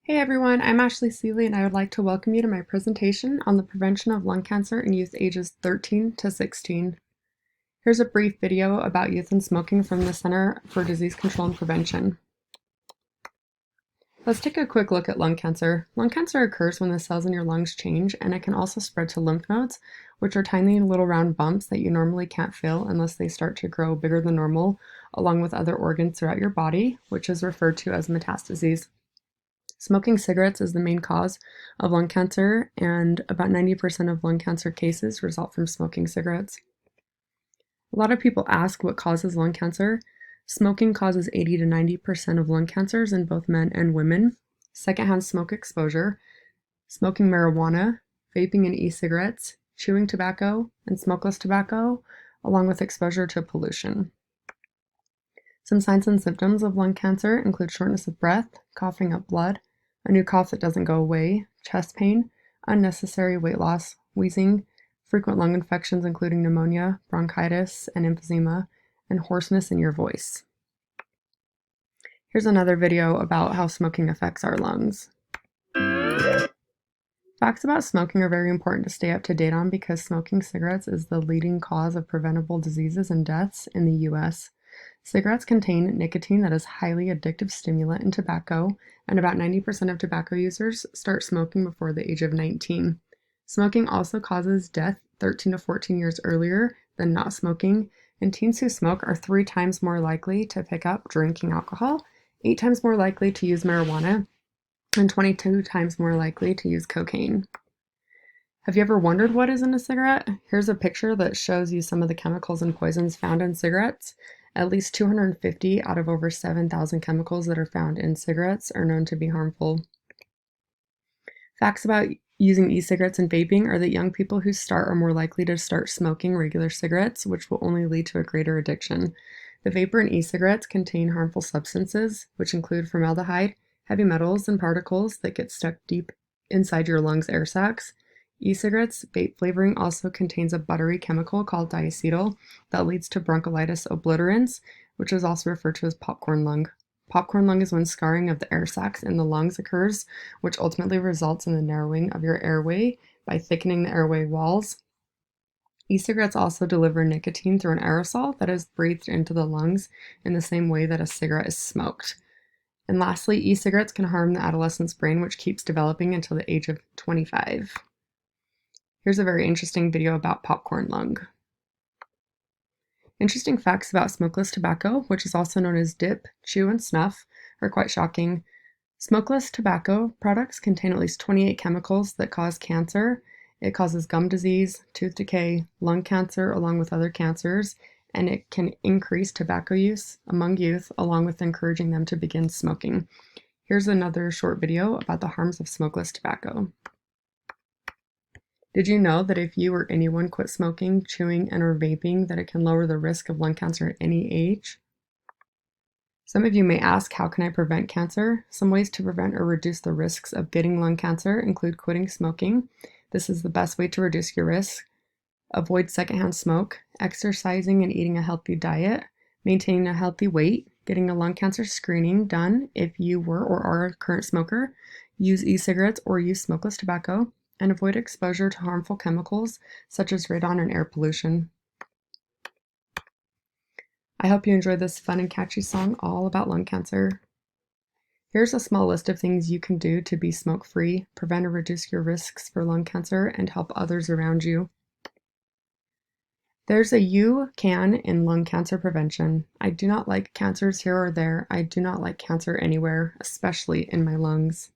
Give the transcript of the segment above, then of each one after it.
Hey everyone, I'm Ashley Seeley and I would like to welcome you to my presentation on the prevention of lung cancer in youth ages 13 to 16. Here's a brief video about youth and smoking from the Center for Disease Control and Prevention. Let's take a quick look at lung cancer. Lung cancer occurs when the cells in your lungs change, and it can also spread to lymph nodes, which are tiny little round bumps that you normally can't feel unless they start to grow bigger than normal, along with other organs throughout your body, which is referred to as metastases. Smoking cigarettes is the main cause of lung cancer, and about 90% of lung cancer cases result from smoking cigarettes. A lot of people ask what causes lung cancer. Smoking causes 80 to 90% of lung cancers in both men and women. Secondhand smoke exposure, smoking marijuana, vaping and e-cigarettes, chewing tobacco, and smokeless tobacco, along with exposure to pollution. Some signs and symptoms of lung cancer include shortness of breath, coughing up blood, a new cough that doesn't go away, chest pain, unnecessary weight loss, wheezing, frequent lung infections including pneumonia, bronchitis, and emphysema, and hoarseness in your voice. Here's another video about how smoking affects our lungs. Facts about smoking are very important to stay up to date on because smoking cigarettes is the leading cause of preventable diseases and deaths in the US. Cigarettes contain nicotine that is a highly addictive stimulant in tobacco, and about 90% of tobacco users start smoking before the age of 19. Smoking also causes death 13 to 14 years earlier than not smoking, and teens who smoke are 3 times more likely to pick up drinking alcohol, 8 times more likely to use marijuana, and 22 times more likely to use cocaine. Have you ever wondered what is in a cigarette? Here's a picture that shows you some of the chemicals and poisons found in cigarettes. At least 250 out of over 7,000 chemicals that are found in cigarettes are known to be harmful. Facts about using e-cigarettes and vaping are that young people who start are more likely to start smoking regular cigarettes, which will only lead to a greater addiction. The vapor in e-cigarettes contain harmful substances, which include formaldehyde, heavy metals, and particles that get stuck deep inside your lungs' air sacs. E-cigarettes vape flavoring also contains a buttery chemical called diacetyl that leads to bronchiolitis obliterans, which is also referred to as popcorn lung. Popcorn lung is when scarring of the air sacs in the lungs occurs, which ultimately results in the narrowing of your airway by thickening the airway walls. E-cigarettes also deliver nicotine through an aerosol that is breathed into the lungs in the same way that a cigarette is smoked. And lastly, e-cigarettes can harm the adolescent's brain, which keeps developing until the age of 25. Here's a very interesting video about popcorn lung. Interesting facts about smokeless tobacco, which is also known as dip, chew, and snuff, are quite shocking. Smokeless tobacco products contain at least 28 chemicals that cause cancer. It causes gum disease, tooth decay, lung cancer, along with other cancers, and it can increase tobacco use among youth, along with encouraging them to begin smoking. Here's another short video about the harms of smokeless tobacco. Did you know that if you or anyone quit smoking, chewing, and or vaping, that it can lower the risk of lung cancer at any age? Some of you may ask, how can I prevent cancer? Some ways to prevent or reduce the risks of getting lung cancer include quitting smoking. This is the best way to reduce your risk. Avoid secondhand smoke, exercising and eating a healthy diet, maintaining a healthy weight, getting a lung cancer screening done if you were or are a current smoker, use e-cigarettes or use smokeless tobacco, and avoid exposure to harmful chemicals such as radon and air pollution. I hope you enjoyed this fun and catchy song all about lung cancer. Here's a small list of things you can do to be smoke-free, prevent or reduce your risks for lung cancer, and help others around you. There's a you can in lung cancer prevention. I do not like cancers here or there. I do not like cancer anywhere, especially in my lungs.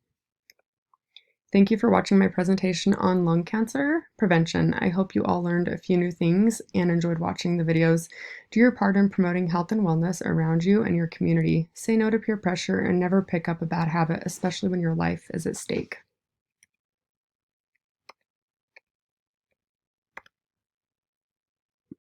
Thank you for watching my presentation on lung cancer prevention. I hope you all learned a few new things and enjoyed watching the videos. Do your part in promoting health and wellness around you and your community. Say no to peer pressure and never pick up a bad habit, especially when your life is at stake.